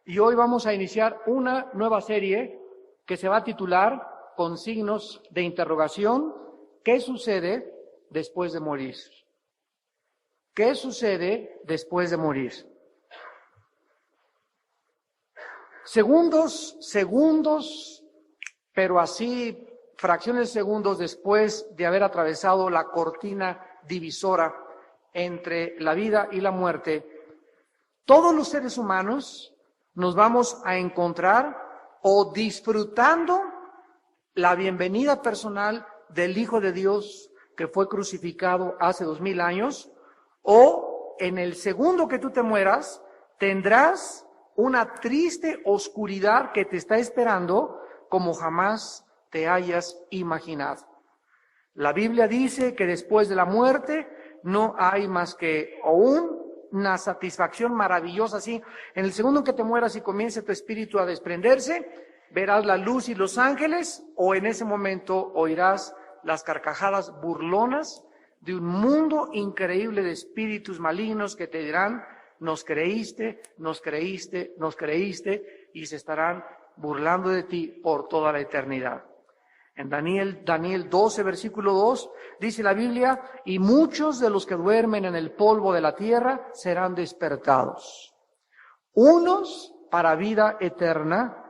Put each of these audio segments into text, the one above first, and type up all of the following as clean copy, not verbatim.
y hoy vamos a iniciar una nueva serie que se va a titular con signos de interrogación: ¿qué sucede después de morir? ¿Qué sucede después de morir? Segundos, pero así fracciones de segundos después de haber atravesado la cortina divisora entre la vida y la muerte, todos los seres humanos nos vamos a encontrar o disfrutando la bienvenida personal del Hijo de Dios que fue crucificado hace 2000 años, o en el segundo que tú te mueras tendrás una triste oscuridad que te está esperando como jamás te hayas imaginado. La Biblia dice que después de la muerte no hay más que una satisfacción maravillosa. Así, en el segundo que te mueras y comience tu espíritu a desprenderse, verás la luz y los ángeles, o en ese momento oirás las carcajadas burlonas de un mundo increíble de espíritus malignos que te dirán: nos creíste, y se estarán burlando de ti por toda la eternidad. En Daniel 12, versículo 2, dice la Biblia: y muchos de los que duermen en el polvo de la tierra serán despertados, unos para vida eterna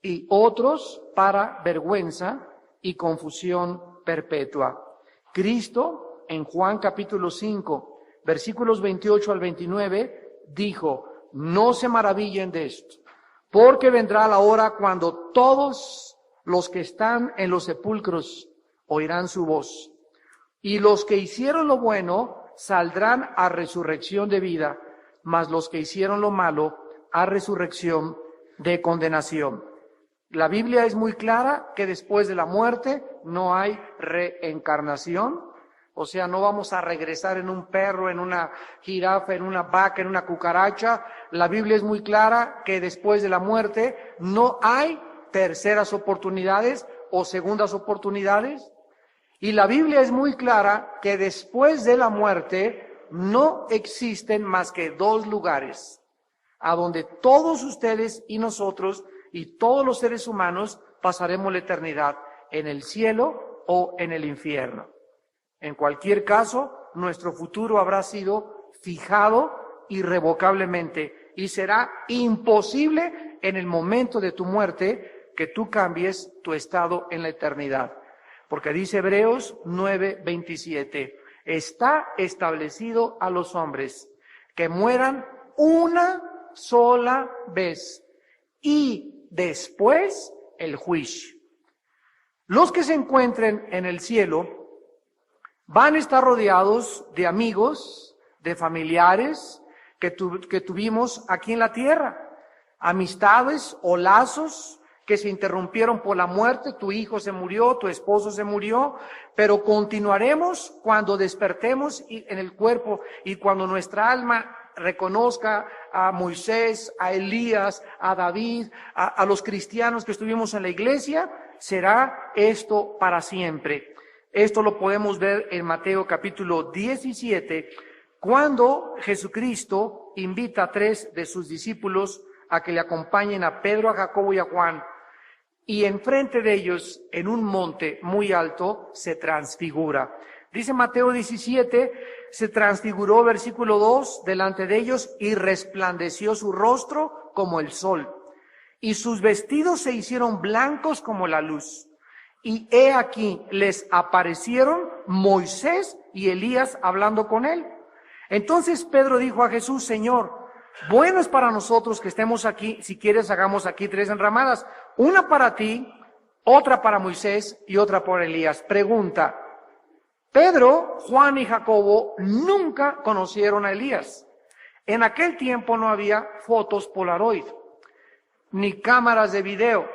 y otros para vergüenza y confusión perpetua. Cristo, en Juan capítulo 5, versículos 28 al 29, dijo: no se maravillen de esto, porque vendrá la hora cuando todos los que están en los sepulcros oirán su voz, y los que hicieron lo bueno saldrán a resurrección de vida, mas los que hicieron lo malo a resurrección de condenación. La Biblia es muy clara que después de la muerte no hay reencarnación. O sea, no vamos a regresar en un perro, en una jirafa, en una vaca, en una cucaracha. La Biblia es muy clara que después de la muerte no hay terceras oportunidades o segundas oportunidades. Y la Biblia es muy clara que después de la muerte no existen más que dos lugares, a donde todos ustedes y nosotros y todos los seres humanos pasaremos la eternidad: en el cielo o en el infierno. En cualquier caso, nuestro futuro habrá sido fijado irrevocablemente y será imposible en el momento de tu muerte que tú cambies tu estado en la eternidad. Porque dice Hebreos 9:27, está establecido a los hombres que mueran una sola vez y después el juicio. Los que se encuentren en el cielo van a estar rodeados de amigos, de familiares que tuvimos aquí en la tierra, amistades o lazos que se interrumpieron por la muerte. Tu hijo se murió, tu esposo se murió, pero continuaremos cuando despertemos en el cuerpo y cuando nuestra alma reconozca a Moisés, a Elías, a David, a los cristianos que estuvimos en la iglesia. Será esto para siempre. Esto lo podemos ver en Mateo capítulo 17, cuando Jesucristo invita a 3 de sus discípulos a que le acompañen a Pedro, a Jacobo y a Juan. Y enfrente de ellos, en un monte muy alto, se transfigura. Dice Mateo 17, se transfiguró, versículo 2, delante de ellos, y resplandeció su rostro como el sol, y sus vestidos se hicieron blancos como la luz. Y he aquí, les aparecieron Moisés y Elías hablando con él. Entonces Pedro dijo a Jesús: Señor, bueno es para nosotros que estemos aquí. Si quieres, hagamos aquí 3 enramadas, una para ti, otra para Moisés y otra por Elías. Pregunta: Pedro, Juan y Jacobo nunca conocieron a Elías. En aquel tiempo no había fotos Polaroid, ni cámaras de video,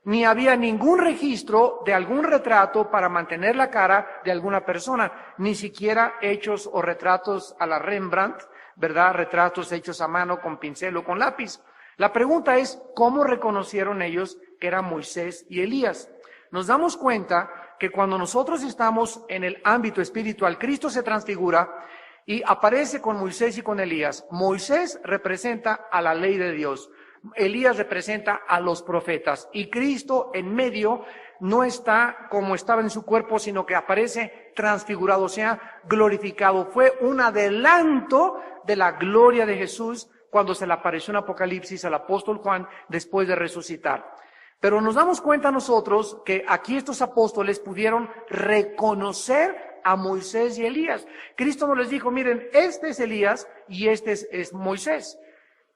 ni había ningún registro de algún retrato para mantener la cara de alguna persona, ni siquiera hechos o retratos a la Rembrandt, ¿verdad? Retratos hechos a mano con pincel o con lápiz. La pregunta es: ¿cómo reconocieron ellos que eran Moisés y Elías? Nos damos cuenta que cuando nosotros estamos en el ámbito espiritual, Cristo se transfigura y aparece con Moisés y con Elías. Moisés representa a la ley de Dios. Elías representa a los profetas y Cristo en medio no está como estaba en su cuerpo, sino que aparece transfigurado, o sea, glorificado. Fue un adelanto de la gloria de Jesús cuando se le apareció en Apocalipsis al apóstol Juan después de resucitar. Pero nos damos cuenta nosotros que aquí estos apóstoles pudieron reconocer a Moisés y Elías. Cristo nos les dijo, miren, este es Elías y este es Moisés.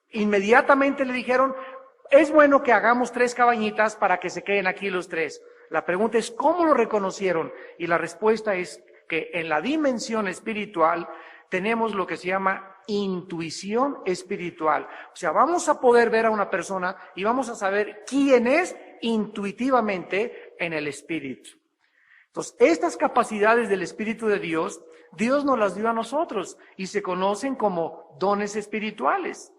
Inmediatamente le dijeron, es bueno que hagamos 3 cabañitas para que se queden aquí los 3. La pregunta es, ¿cómo lo reconocieron? Y la respuesta es que en la dimensión espiritual tenemos lo que se llama intuición espiritual. O sea, vamos a poder ver a una persona y vamos a saber quién es intuitivamente en el espíritu. Entonces, estas capacidades del Espíritu de Dios, Dios nos las dio a nosotros y se conocen como dones espirituales.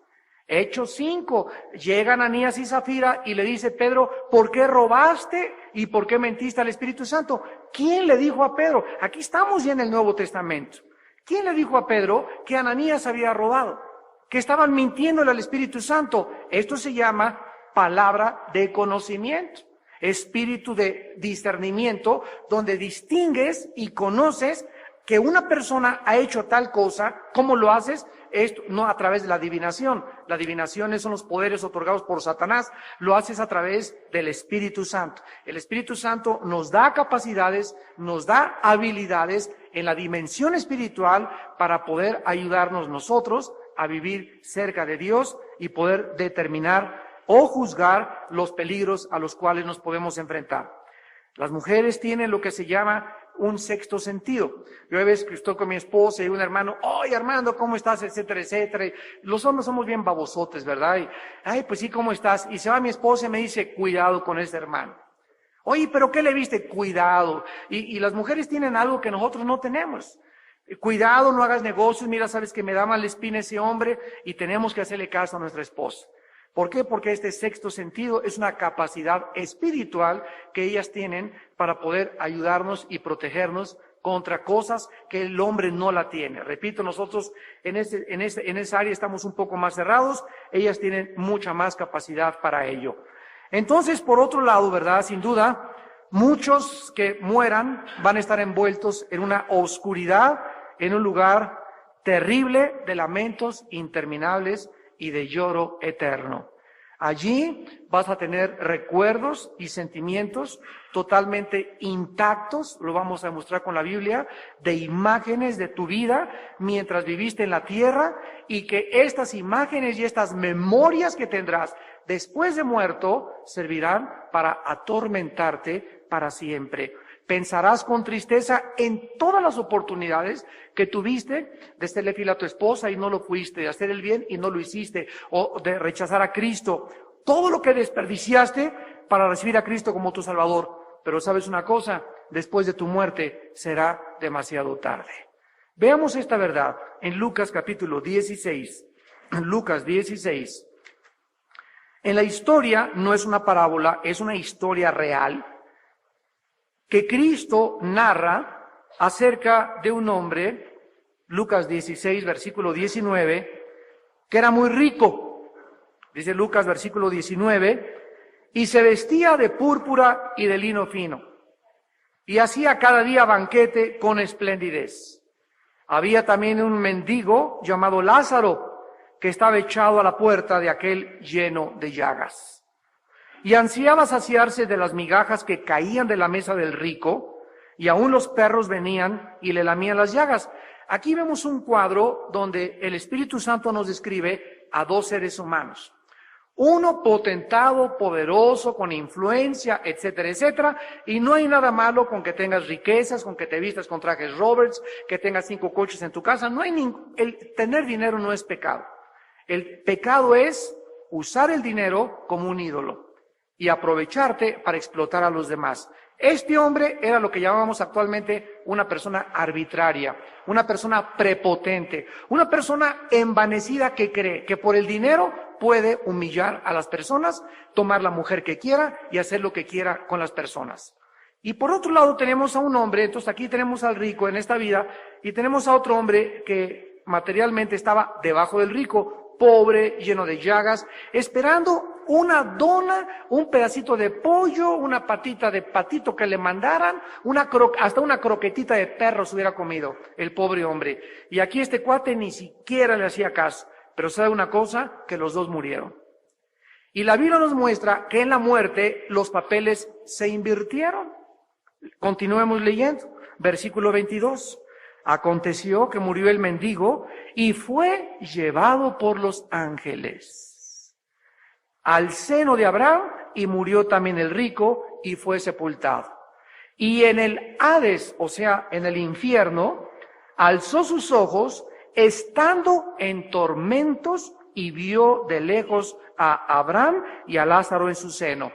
Hechos 5, llegan Ananías y Zafira y le dice Pedro, ¿por qué robaste y por qué mentiste al Espíritu Santo? ¿Quién le dijo a Pedro? Aquí estamos ya en el Nuevo Testamento. ¿Quién le dijo a Pedro que Ananías había robado? Que estaban mintiéndole al Espíritu Santo. Esto se llama palabra de conocimiento, espíritu de discernimiento, donde distingues y conoces que una persona ha hecho tal cosa. ¿Cómo lo haces? Esto no a través de la adivinación. La adivinación son los poderes otorgados por Satanás. Lo haces a través del Espíritu Santo. El Espíritu Santo nos da capacidades, nos da habilidades en la dimensión espiritual para poder ayudarnos nosotros a vivir cerca de Dios y poder determinar o juzgar los peligros a los cuales nos podemos enfrentar. Las mujeres tienen lo que se llama un sexto sentido. Yo a veces que estoy con mi esposa y un hermano, oye Armando, ¿cómo estás? Etcétera, etcétera. Y los hombres somos bien babosotes, ¿verdad? Y, ay, pues sí, ¿cómo estás? Y se va mi esposa y me dice, cuidado con ese hermano. Oye, ¿pero qué le viste? Cuidado. Y las mujeres tienen algo que nosotros no tenemos. Cuidado, no hagas negocios, mira, sabes que me da mal espina ese hombre y tenemos que hacerle caso a nuestra esposa. ¿Por qué? Porque este sexto sentido es una capacidad espiritual que ellas tienen para poder ayudarnos y protegernos contra cosas que el hombre no la tiene. Repito, nosotros en esa área estamos un poco más cerrados, ellas tienen mucha más capacidad para ello. Entonces, por otro lado, ¿verdad? Sin duda, muchos que mueran van a estar envueltos en una oscuridad, en un lugar terrible de lamentos interminables y de lloro eterno. Allí vas a tener recuerdos y sentimientos totalmente intactos, lo vamos a demostrar con la Biblia, de imágenes de tu vida mientras viviste en la tierra, y que estas imágenes y estas memorias que tendrás después de muerto servirán para atormentarte para siempre. Pensarás con tristeza en todas las oportunidades que tuviste de serle fiel a tu esposa y no lo fuiste, de hacer el bien y no lo hiciste, o de rechazar a Cristo. Todo lo que desperdiciaste para recibir a Cristo como tu Salvador. Pero sabes una cosa, después de tu muerte será demasiado tarde. Veamos esta verdad en Lucas capítulo 16. En Lucas 16. En la historia no es una parábola, es una historia real que Cristo narra acerca de un hombre, Lucas 16, versículo 19, que era muy rico. Dice Lucas, versículo 19, y se vestía de púrpura y de lino fino, y hacía cada día banquete con esplendidez. Había también un mendigo llamado Lázaro, que estaba echado a la puerta de aquel lleno de llagas. Y ansiaba saciarse de las migajas que caían de la mesa del rico, y aún los perros venían y le lamían las llagas. Aquí vemos un cuadro donde el Espíritu Santo nos describe a 2 seres humanos. Uno potentado, poderoso, con influencia, etcétera, etcétera. Y no hay nada malo con que tengas riquezas, con que te vistas con trajes Roberts, que tengas 5 coches en tu casa. El tener dinero no es pecado. El pecado es usar el dinero como un ídolo y aprovecharte para explotar a los demás. Este hombre era lo que llamamos actualmente una persona arbitraria, una persona prepotente, una persona envanecida que cree que por el dinero puede humillar a las personas, tomar la mujer que quiera y hacer lo que quiera con las personas. Y por otro lado tenemos a un hombre, entonces aquí tenemos al rico en esta vida, y tenemos a otro hombre que materialmente estaba debajo del rico, pobre, lleno de llagas, esperando una dona, un pedacito de pollo, una patita de patito que le mandaran, hasta una croquetita de perro se hubiera comido el pobre hombre. Y aquí este cuate ni siquiera le hacía caso. Pero ¿sabe una cosa? Que los dos murieron. Y la Biblia nos muestra que en la muerte los papeles se invirtieron. Continuemos leyendo. Versículo 22. Aconteció que murió el mendigo y fue llevado por los ángeles al seno de Abraham, y murió también el rico y fue sepultado. Y en el Hades, o sea, en el infierno, alzó sus ojos estando en tormentos y vio de lejos a Abraham y a Lázaro en su seno.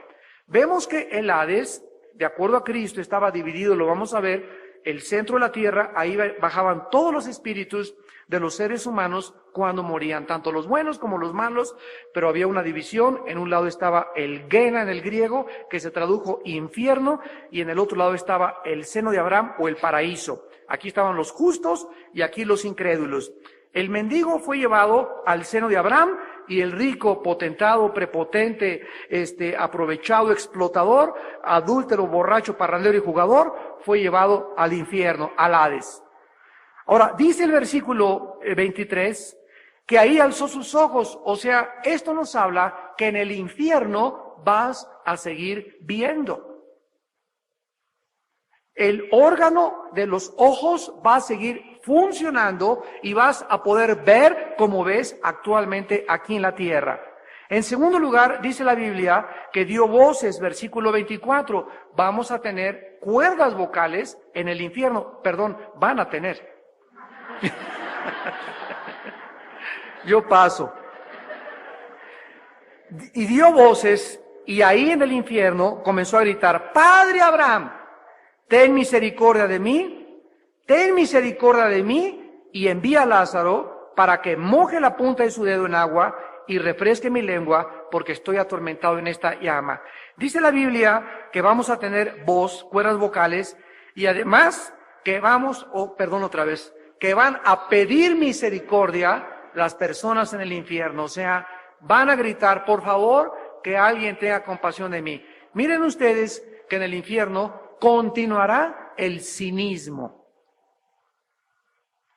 Vemos que el Hades, de acuerdo a Cristo, estaba dividido, lo vamos a ver, el centro de la tierra, ahí bajaban todos los espíritus de los seres humanos cuando morían, tanto los buenos como los malos, pero había una división. En un lado estaba el Gena en el griego, que se tradujo infierno, y en el otro lado estaba el seno de Abraham o el paraíso. Aquí estaban los justos y aquí los incrédulos. El mendigo fue llevado al seno de Abraham, y el rico, potentado, prepotente, aprovechado, explotador, adúltero, borracho, parrandero y jugador, fue llevado al infierno, al Hades. Ahora, dice el versículo 23, que ahí alzó sus ojos. O sea, esto nos habla que en el infierno vas a seguir viendo. El órgano de los ojos va a seguir funcionando y vas a poder ver como ves actualmente aquí en la tierra. En segundo lugar, dice la Biblia que dio voces, versículo 24. Vamos a tener cuerdas vocales en el infierno. Perdón, van a tener. Yo paso. Y dio voces, y ahí en el infierno comenzó a gritar: Padre Abraham, ten misericordia de mí, ten misericordia de mí, y envía a Lázaro para que moje la punta de su dedo en agua y refresque mi lengua, porque estoy atormentado en esta llama. Dice la Biblia que vamos a tener voz, cuerdas vocales, y además que que van a pedir misericordia las personas en el infierno. O sea, van a gritar: por favor, que alguien tenga compasión de mí. Miren ustedes que en el infierno continuará el cinismo.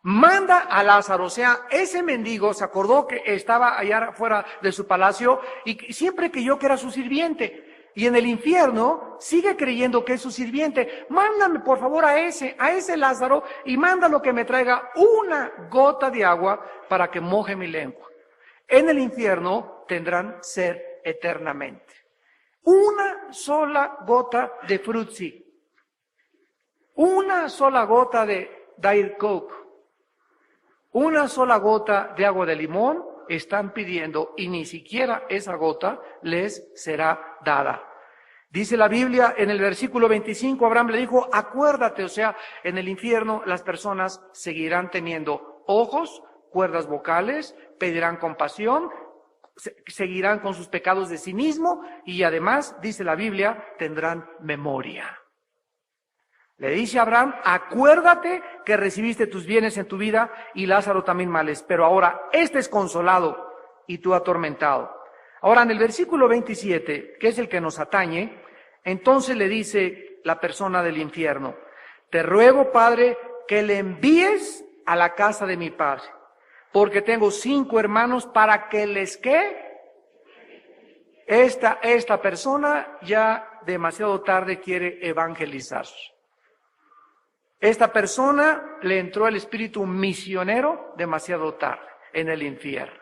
Manda a Lázaro, o sea, ese mendigo se acordó que estaba allá fuera de su palacio y siempre creyó que era su sirviente. Y en el infierno sigue creyendo que es su sirviente. Mándame por favor a ese Lázaro, y mándalo que me traiga una gota de agua para que moje mi lengua. En el infierno tendrán sed eternamente. Una sola gota de frutzi, una sola gota de Diet Coke, una sola gota de agua de limón están pidiendo, y ni siquiera esa gota les será dada. Dice la Biblia en el versículo 25, Abraham le dijo: acuérdate, o sea, en el infierno las personas seguirán teniendo ojos, cuerdas vocales, pedirán compasión, seguirán con sus pecados de cinismo, y además, dice la Biblia, tendrán memoria. Le dice a Abraham: acuérdate que recibiste tus bienes en tu vida, y Lázaro también males, pero ahora este es consolado y tú atormentado. Ahora, en el versículo 27, que es el que nos atañe, entonces le dice la persona del infierno: te ruego, Padre, que le envíes a la casa de mi padre, porque tengo 5 hermanos, para que les ¿qué? Esta persona ya demasiado tarde quiere evangelizar. Esta persona le entró el espíritu misionero demasiado tarde en el infierno.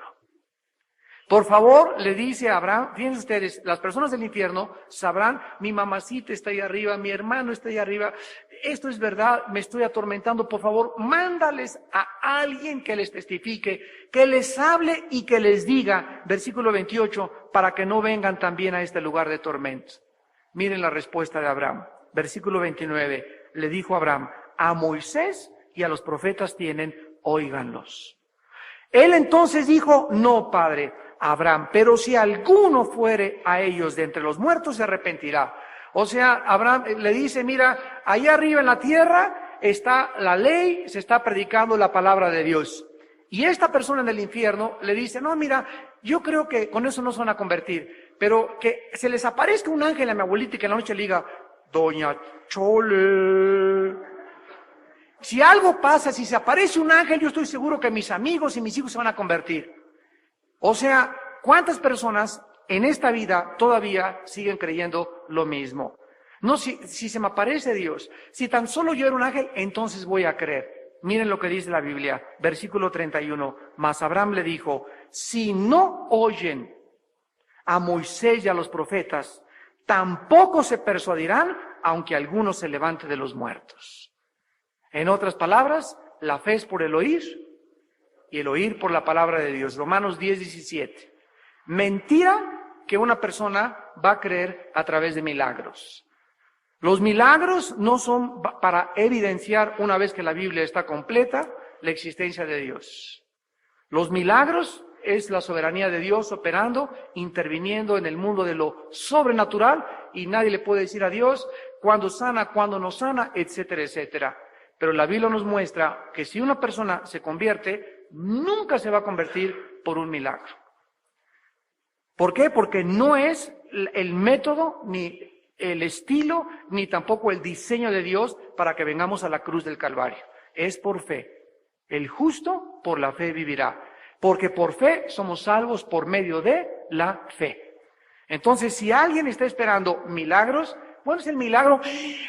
Por favor, le dice a Abraham, fíjense ustedes, las personas del infierno sabrán: mi mamacita está ahí arriba, mi hermano está ahí arriba, esto es verdad, me estoy atormentando, por favor, mándales a alguien que les testifique, que les hable y que les diga, versículo 28, para que no vengan también a este lugar de tormentos. Miren la respuesta de Abraham, versículo 29, le dijo Abraham: a Moisés y a los profetas tienen, óiganlos. Él entonces dijo: no, padre Abraham, pero si alguno fuere a ellos de entre los muertos, se arrepentirá. O sea, Abraham le dice: mira, allá arriba en la tierra está la ley, se está predicando la palabra de Dios. Y esta persona en el infierno le dice, no, mira, yo creo que con eso no se van a convertir, pero que se les aparezca un ángel a mi abuelita y que en la noche le diga, Doña Chole, si algo pasa, si se aparece un ángel, yo estoy seguro que mis amigos y mis hijos se van a convertir. O sea, ¿cuántas personas en esta vida todavía siguen creyendo lo mismo? No, si se me aparece Dios, si tan solo yo era un ángel, entonces voy a creer. Miren lo que dice la Biblia, versículo 31. Mas Abraham le dijo, si no oyen a Moisés y a los profetas, tampoco se persuadirán, aunque alguno se levante de los muertos. En otras palabras, la fe es por el oír y el oír por la palabra de Dios. Romanos 10:17. Mentira que una persona va a creer a través de milagros. Los milagros no son para evidenciar, una vez que la Biblia está completa, la existencia de Dios. Los milagros es la soberanía de Dios operando, interviniendo en el mundo de lo sobrenatural, y nadie le puede decir a Dios cuándo sana, cuándo no sana, etcétera, etcétera. Pero la Biblia nos muestra que si una persona se convierte, nunca se va a convertir por un milagro. ¿Por qué? Porque no es el método, ni el estilo, ni tampoco el diseño de Dios para que vengamos a la cruz del Calvario. Es por fe. El justo por la fe vivirá. Porque por fe somos salvos por medio de la fe. Entonces, si alguien está esperando milagros, bueno, es el milagro,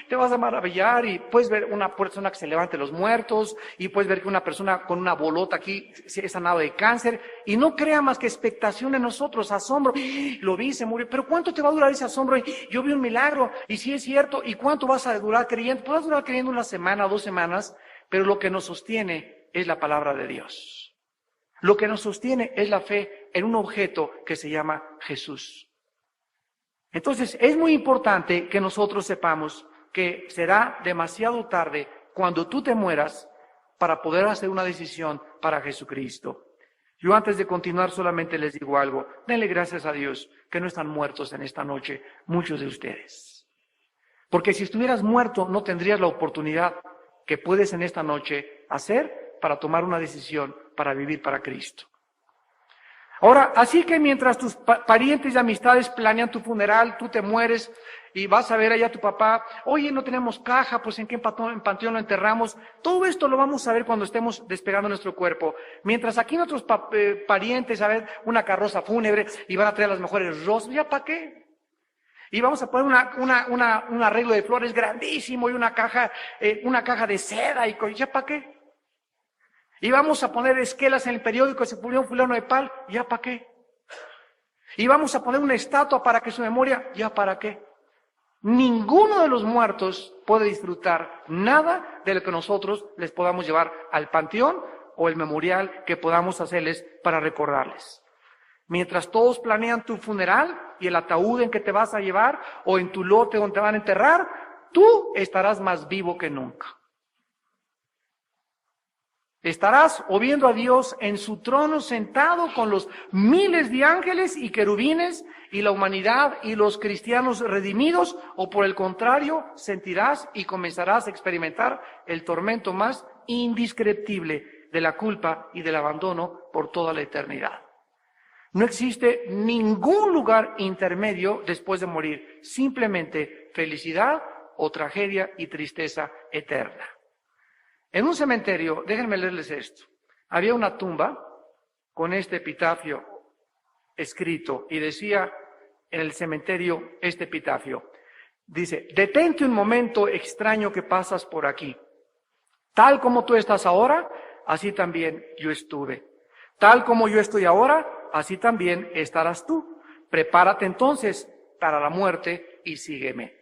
te vas a maravillar y puedes ver una persona que se levante los muertos y puedes ver que una persona con una bolota aquí se ha sanado de cáncer y no crea más que expectación en nosotros, asombro, lo vi, se murió, pero ¿cuánto te va a durar ese asombro? Yo vi un milagro y si es cierto, ¿y cuánto vas a durar creyendo? Puedes durar creyendo una semana, 2 semanas, pero lo que nos sostiene es la palabra de Dios. Lo que nos sostiene es la fe en un objeto que se llama Jesús. Entonces, es muy importante que nosotros sepamos que será demasiado tarde cuando tú te mueras para poder hacer una decisión para Jesucristo. Yo antes de continuar solamente les digo algo. Denle gracias a Dios que no están muertos en esta noche, muchos de ustedes. Porque si estuvieras muerto no tendrías la oportunidad que puedes en esta noche hacer para tomar una decisión para vivir para Cristo. Ahora, así que mientras tus parientes y amistades planean tu funeral, tú te mueres y vas a ver allá a tu papá, oye, no tenemos caja, pues en qué panteón lo enterramos. Todo esto lo vamos a ver cuando estemos despegando nuestro cuerpo. Mientras aquí nuestros parientes, a ver, una carroza fúnebre y van a traer las mejores rosas, ¿ya para qué? Y vamos a poner un arreglo de flores grandísimo y una caja de seda y ¿ya para qué? Y vamos a poner esquelas en el periódico, se murió fulano de tal, ¿ya para qué? Y vamos a poner una estatua para que su memoria, ¿ya para qué? Ninguno de los muertos puede disfrutar nada de lo que nosotros les podamos llevar al panteón o el memorial que podamos hacerles para recordarles. Mientras todos planean tu funeral y el ataúd en que te vas a llevar o en tu lote donde te van a enterrar, tú estarás más vivo que nunca. Estarás o viendo a Dios en su trono sentado con los miles de ángeles y querubines y la humanidad y los cristianos redimidos, o por el contrario, sentirás y comenzarás a experimentar el tormento más indescriptible de la culpa y del abandono por toda la eternidad. No existe ningún lugar intermedio después de morir, simplemente felicidad o tragedia y tristeza eterna. En un cementerio, déjenme leerles esto, había una tumba con este epitafio escrito y decía en el cementerio este epitafio. Dice, detente un momento extraño que pasas por aquí. Tal como tú estás ahora, así también yo estuve. Tal como yo estoy ahora, así también estarás tú. Prepárate entonces para la muerte y sígueme.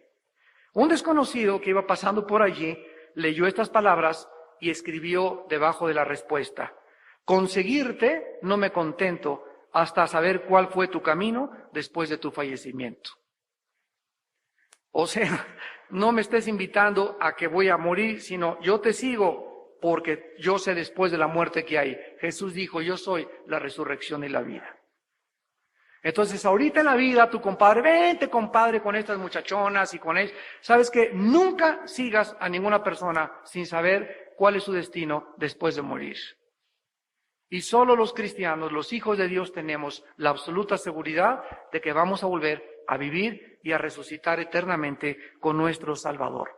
Un desconocido que iba pasando por allí leyó estas palabras y escribió debajo de la respuesta, con seguirte no me contento hasta saber cuál fue tu camino después de tu fallecimiento. O sea, no me estés invitando a que voy a morir, sino yo te sigo porque yo sé después de la muerte que hay. Jesús dijo, yo soy la resurrección y la vida. Entonces, ahorita en la vida, tu compadre, vente compadre con estas muchachonas y con él. Sabes que nunca sigas a ninguna persona sin saber cuál es su destino después de morir. Y solo los cristianos, los hijos de Dios, tenemos la absoluta seguridad de que vamos a volver a vivir y a resucitar eternamente con nuestro Salvador.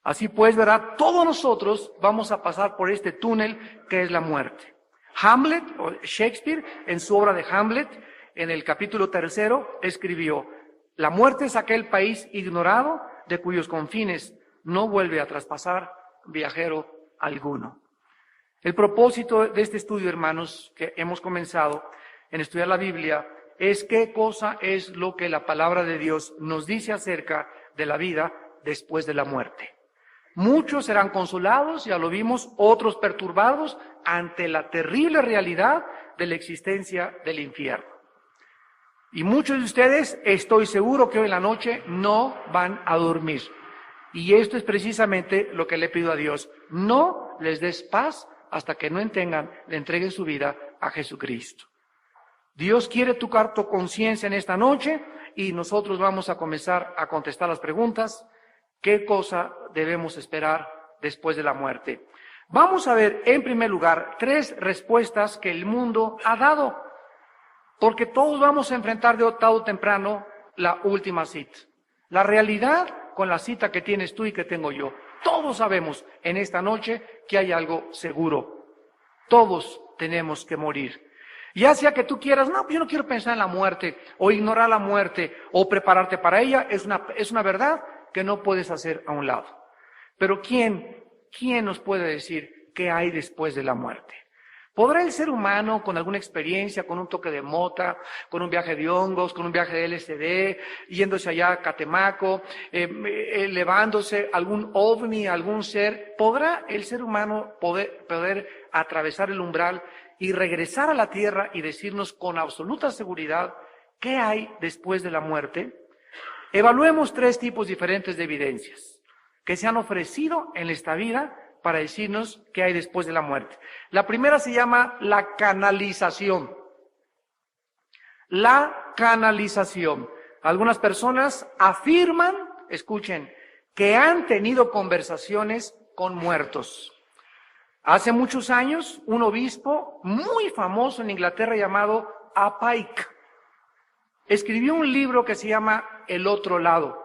Así pues, ¿verdad? Todos nosotros vamos a pasar por este túnel que es la muerte. Hamlet, o Shakespeare, en su obra de Hamlet, en el capítulo 3, escribió: la muerte es aquel país ignorado de cuyos confines no vuelve a traspasar viajero alguno. El propósito de este estudio, hermanos, que hemos comenzado en estudiar la Biblia, es qué cosa es lo que la palabra de Dios nos dice acerca de la vida después de la muerte. Muchos serán consolados, ya lo vimos, otros perturbados ante la terrible realidad de la existencia del infierno. Y muchos de ustedes, estoy seguro que hoy en la noche no van a dormir. Y esto es precisamente lo que le pido a Dios: no les des paz hasta que no le entreguen su vida a Jesucristo. Dios quiere tocar tu conciencia en esta noche y nosotros vamos a comenzar a contestar las preguntas. ¿Qué cosa debemos esperar después de la muerte? Vamos a ver, en primer lugar, 3 respuestas que el mundo ha dado, porque todos vamos a enfrentar de tarde o temprano la última cita. La realidad con la cita que tienes tú y que tengo yo. Todos sabemos en esta noche que hay algo seguro. Todos tenemos que morir. Ya sea que tú quieras, no, yo no quiero pensar en la muerte, o ignorar la muerte, o prepararte para ella, es una verdad que no puedes hacer a un lado. Pero ¿quién nos puede decir qué hay después de la muerte? ¿Podrá el ser humano, con alguna experiencia, con un toque de mota, con un viaje de hongos, con un viaje de LSD, yéndose allá a Catemaco, elevándose algún ovni, algún ser, podrá el ser humano poder atravesar el umbral y regresar a la tierra y decirnos con absoluta seguridad qué hay después de la muerte? Evaluemos 3 tipos diferentes de evidencias que se han ofrecido en esta vida para decirnos qué hay después de la muerte. La primera se llama la canalización. La canalización. Algunas personas afirman, escuchen, que han tenido conversaciones con muertos. Hace muchos años, un obispo muy famoso en Inglaterra llamado A. Pike escribió un libro que se llama El otro lado,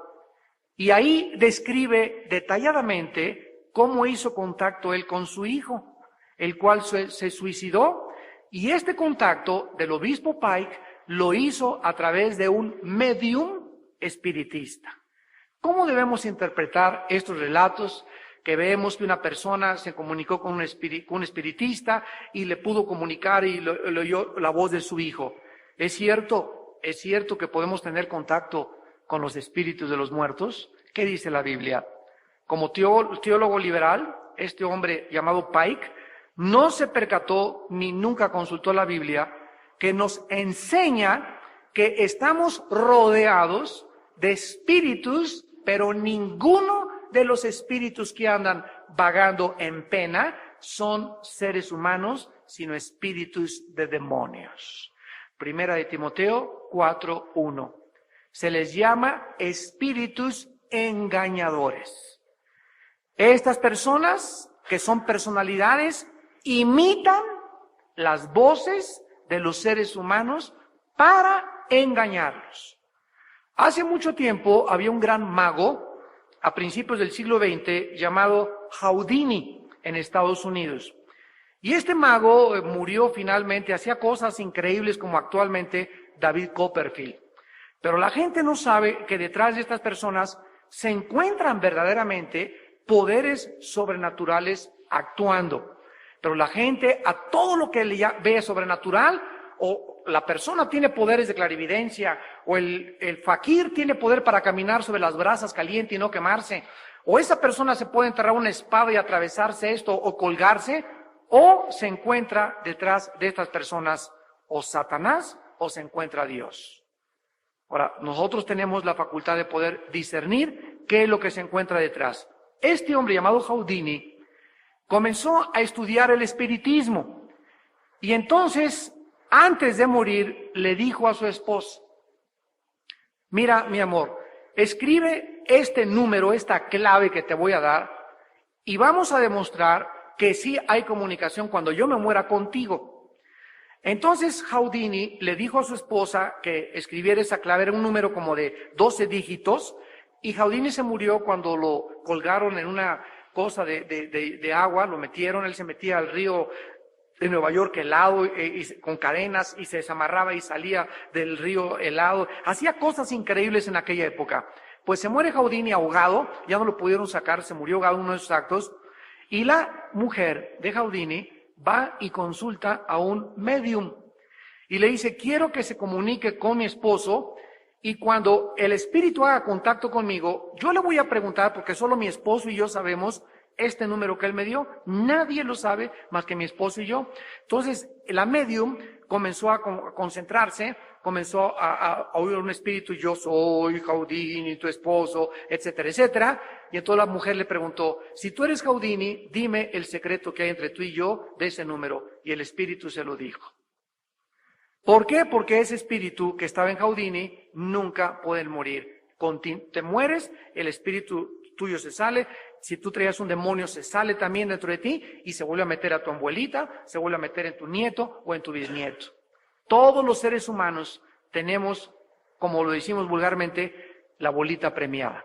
y ahí describe detalladamente cómo hizo contacto él con su hijo, el cual se suicidó, y este contacto del obispo Pike lo hizo a través de un medium espiritista. ¿Cómo debemos interpretar estos relatos? Que vemos que una persona se comunicó con un espiritista y le pudo comunicar y le oyó la voz de su hijo. ¿Es cierto que podemos tener contacto con los espíritus de los muertos? ¿Qué dice la Biblia? Como teólogo liberal, este hombre llamado Pike no se percató ni nunca consultó la Biblia, que nos enseña que estamos rodeados de espíritus, pero ninguno de los espíritus que andan vagando en pena son seres humanos, sino espíritus de demonios. Primera de Timoteo 4:1. Se les llama espíritus engañadores. Estas personas, que son personalidades, imitan las voces de los seres humanos para engañarlos. Hace mucho tiempo había un gran mago, a principios del siglo XX, llamado Houdini en Estados Unidos. Y este mago murió finalmente, hacía cosas increíbles como actualmente David Copperfield. Pero la gente no sabe que detrás de estas personas se encuentran verdaderamente poderes sobrenaturales actuando. Pero la gente, a todo lo que le ve sobrenatural, o la persona tiene poderes de clarividencia, o el fakir tiene poder para caminar sobre las brasas calientes y no quemarse, o esa persona se puede enterrar una espada y atravesarse esto o colgarse, o se encuentra detrás de estas personas o Satanás o se encuentra Dios. Ahora, nosotros tenemos la facultad de poder discernir qué es lo que se encuentra detrás. Este hombre llamado Houdini comenzó a estudiar el espiritismo y entonces, antes de morir, le dijo a su esposa: mira, mi amor, escribe este número, esta clave que te voy a dar, y vamos a demostrar que sí hay comunicación cuando yo me muera contigo. Entonces Houdini le dijo a su esposa que escribiera esa clave, era un número como de 12 dígitos, y Houdini se murió cuando lo colgaron en una cosa de agua, lo metieron, él se metía al río de Nueva York helado, con cadenas, y se desamarraba y salía del río helado. Hacía cosas increíbles en aquella época. Pues se muere Houdini ahogado, ya no lo pudieron sacar, se murió ahogado en uno de esos actos, y la mujer de Houdini va y consulta a un medium, y le dice, quiero que se comunique con mi esposo, y cuando el espíritu haga contacto conmigo, yo le voy a preguntar, porque solo mi esposo y yo sabemos este número que él me dio, nadie lo sabe más que mi esposo y yo. Entonces, la medium comenzó a concentrarse, comenzó a oír un espíritu, yo soy Houdini, tu esposo, etcétera, etcétera. Y entonces la mujer le preguntó, si tú eres Houdini, dime el secreto que hay entre tú y yo de ese número. Y el espíritu se lo dijo. ¿Por qué? Porque ese espíritu que estaba en Houdini nunca puede morir. Te mueres, el espíritu tuyo se sale. Si tú traías un demonio, se sale también dentro de ti y se vuelve a meter a tu abuelita, se vuelve a meter en tu nieto o en tu bisnieto. Todos los seres humanos tenemos, como lo decimos vulgarmente, la bolita premiada.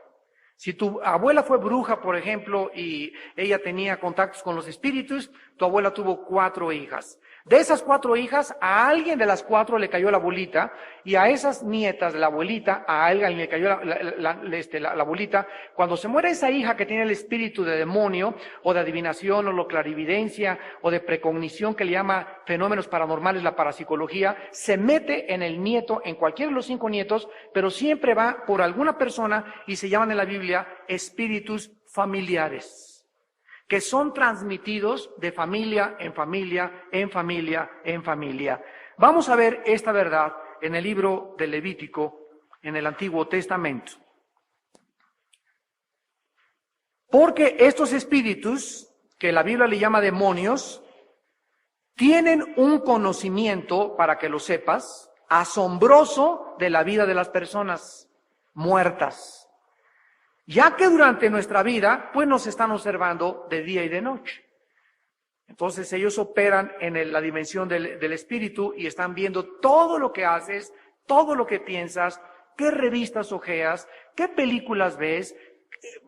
Si tu abuela fue bruja, por ejemplo, y ella tenía contactos con los espíritus, tu abuela tuvo 4 hijas. De esas 4 hijas, a alguien de las 4 le cayó la bolita, y a esas nietas de la abuelita, a alguien le cayó la bolita. Cuando se muere esa hija que tiene el espíritu de demonio, o de adivinación, o de clarividencia, o de precognición, que le llama fenómenos paranormales la parapsicología, se mete en el nieto, en cualquiera de los 5 nietos, pero siempre va por alguna persona, y se llaman en la Biblia espíritus familiares, que son transmitidos de familia en familia, en familia, en familia. Vamos a ver esta verdad en el libro de Levítico, en el Antiguo Testamento. Porque estos espíritus, que la Biblia le llama demonios, tienen un conocimiento, para que lo sepas, asombroso de la vida de las personas muertas. Ya que durante nuestra vida, pues nos están observando de día y de noche. Entonces ellos operan en la dimensión del espíritu y están viendo todo lo que haces, todo lo que piensas, qué revistas ojeas, qué películas ves,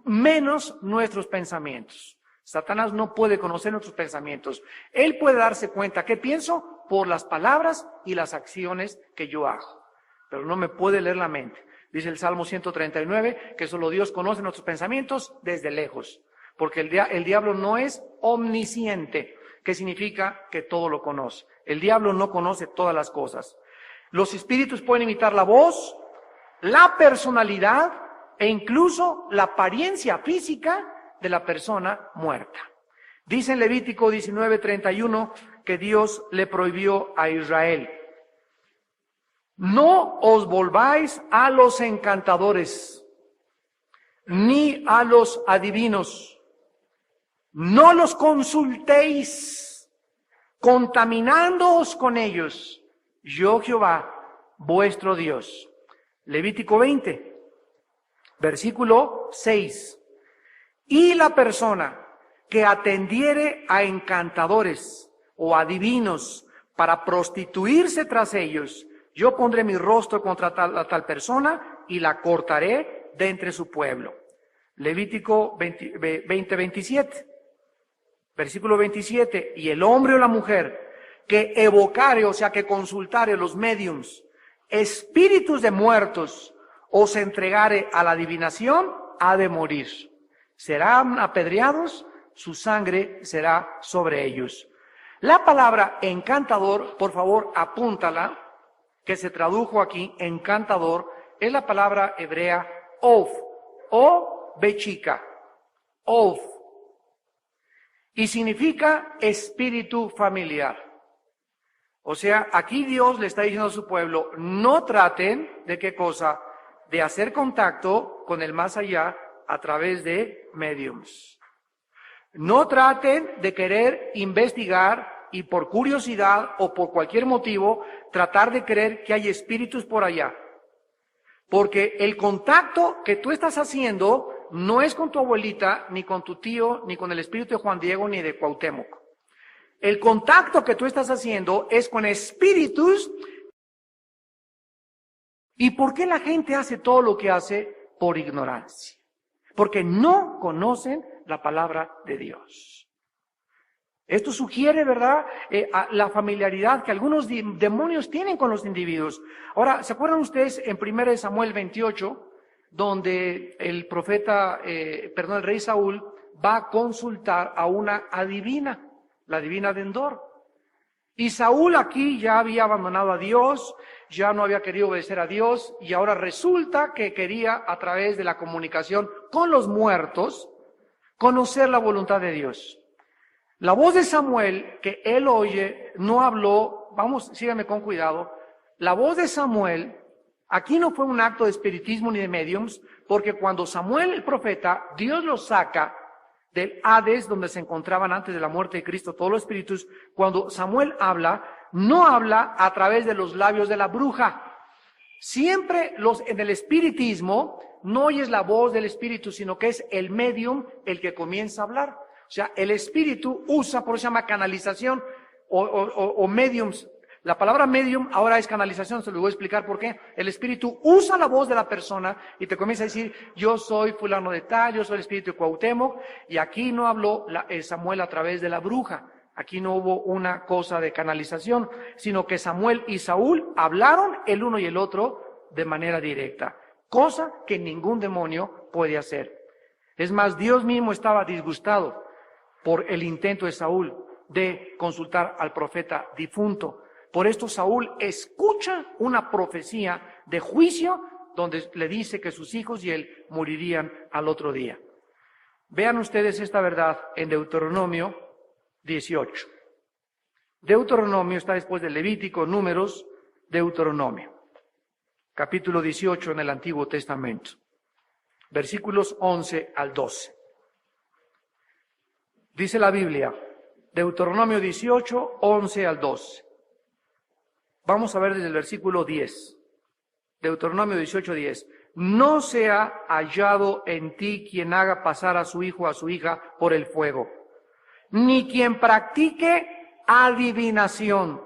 menos nuestros pensamientos. Satanás no puede conocer nuestros pensamientos. Él puede darse cuenta qué pienso por las palabras y las acciones que yo hago, pero no me puede leer la mente. Dice el Salmo 139 que solo Dios conoce nuestros pensamientos desde lejos, porque el diablo no es omnisciente, que significa que todo lo conoce. El diablo no conoce todas las cosas. Los espíritus pueden imitar la voz, la personalidad e incluso la apariencia física de la persona muerta. Dice en Levítico 19:31 que Dios le prohibió a Israel: no os volváis a los encantadores, ni a los adivinos. No los consultéis, contaminándoos con ellos. Yo, Jehová, vuestro Dios. Levítico 20, versículo 6. Y la persona que atendiere a encantadores o adivinos para prostituirse tras ellos, yo pondré mi rostro contra tal persona y la cortaré de entre su pueblo. Levítico 20:27, versículo 27. Y el hombre o la mujer que evocare, o sea, que consultare los mediums, espíritus de muertos, o se entregare a la adivinación, ha de morir. Serán apedreados, su sangre será sobre ellos. La palabra encantador, por favor, apúntala, que se tradujo aquí, encantador, es la palabra hebrea of, o bechica, of, y significa espíritu familiar. O sea, aquí Dios le está diciendo a su pueblo, no traten de qué cosa, de hacer contacto con el más allá a través de mediums. No traten de querer investigar y por curiosidad o por cualquier motivo tratar de creer que hay espíritus por allá. Porque el contacto que tú estás haciendo no es con tu abuelita, ni con tu tío, ni con el espíritu de Juan Diego, ni de Cuauhtémoc. El contacto que tú estás haciendo es con espíritus. ¿Y por qué la gente hace todo lo que hace? Por ignorancia. Porque no conocen la palabra de Dios. Esto sugiere, ¿verdad?, la familiaridad que algunos demonios tienen con los individuos. Ahora, ¿se acuerdan ustedes en 1 Samuel 28, donde el el rey Saúl va a consultar a una adivina, la adivina de Endor? Y Saúl aquí ya había abandonado a Dios, ya no había querido obedecer a Dios, y ahora resulta que quería, a través de la comunicación con los muertos, conocer la voluntad de Dios. La voz de Samuel, que él oye, no habló, vamos, síganme con cuidado, la voz de Samuel, aquí no fue un acto de espiritismo ni de mediums, porque cuando Samuel el profeta, Dios lo saca del Hades, donde se encontraban antes de la muerte de Cristo todos los espíritus, cuando Samuel habla, no habla a través de los labios de la bruja. Siempre en el espiritismo no oyes la voz del espíritu, sino que es el medium el que comienza a hablar. O sea, el espíritu usa, por eso se llama canalización o mediums. La palabra medium ahora es canalización, se lo voy a explicar por qué. El espíritu usa la voz de la persona y te comienza a decir, yo soy fulano de tal, yo soy el espíritu de Cuauhtémoc, y aquí no habló Samuel a través de la bruja. Aquí no hubo una cosa de canalización, sino que Samuel y Saúl hablaron el uno y el otro de manera directa, cosa que ningún demonio puede hacer. Es más, Dios mismo estaba disgustado por el intento de Saúl de consultar al profeta difunto. Por esto Saúl escucha una profecía de juicio donde le dice que sus hijos y él morirían al otro día. Vean ustedes esta verdad en Deuteronomio 18. Deuteronomio está después de Levítico, Números, Deuteronomio. Capítulo 18 en el Antiguo Testamento. Versículos 11 al 12. Dice la Biblia, Deuteronomio 18, 11 al 12. Vamos a ver desde el versículo 10. Deuteronomio 18, 10. No sea hallado en ti quien haga pasar a su hijo o a su hija por el fuego, ni quien practique adivinación,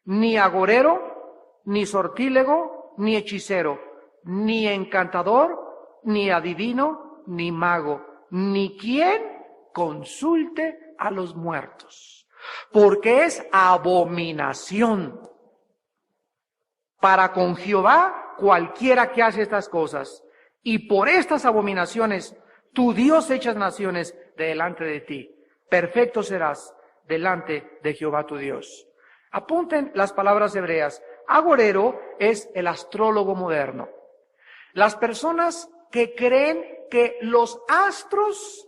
ni agorero, ni sortílego, ni hechicero, ni encantador, ni adivino, ni mago, ni quien consulte a los muertos, porque es abominación para con Jehová cualquiera que hace estas cosas, y por estas abominaciones tu Dios echas naciones delante de ti. Perfecto serás delante de Jehová tu Dios. Apunten las palabras hebreas. Agorero es el astrólogo moderno. Las personas que creen que los astros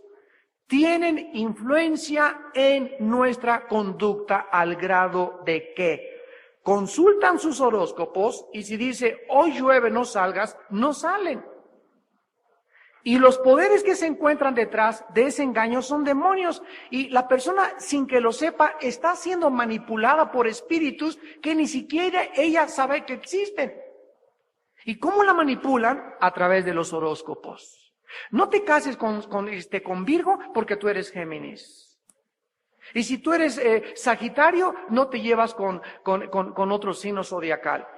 tienen influencia en nuestra conducta al grado de que consultan sus horóscopos y si dice, hoy llueve, no salgas, no salen. Y los poderes que se encuentran detrás de ese engaño son demonios. Y la persona, sin que lo sepa, está siendo manipulada por espíritus que ni siquiera ella sabe que existen. ¿Y cómo la manipulan? A través de los horóscopos. No te cases con Virgo porque tú eres Géminis. Y si tú eres Sagitario, no te llevas con otro signo zodiacal.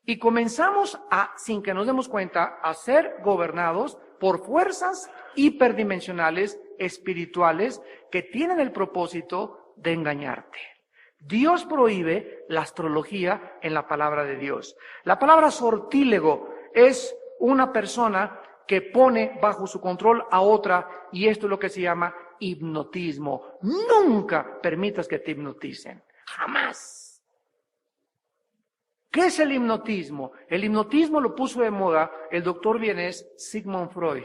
Y comenzamos sin que nos demos cuenta, a ser gobernados por fuerzas hiperdimensionales, espirituales, que tienen el propósito de engañarte. Dios prohíbe la astrología en la palabra de Dios. La palabra sortílego es una persona que pone bajo su control a otra, y esto es lo que se llama hipnotismo. Nunca permitas que te hipnoticen. Jamás. ¿Qué es el hipnotismo? El hipnotismo lo puso de moda el doctor vienés Sigmund Freud,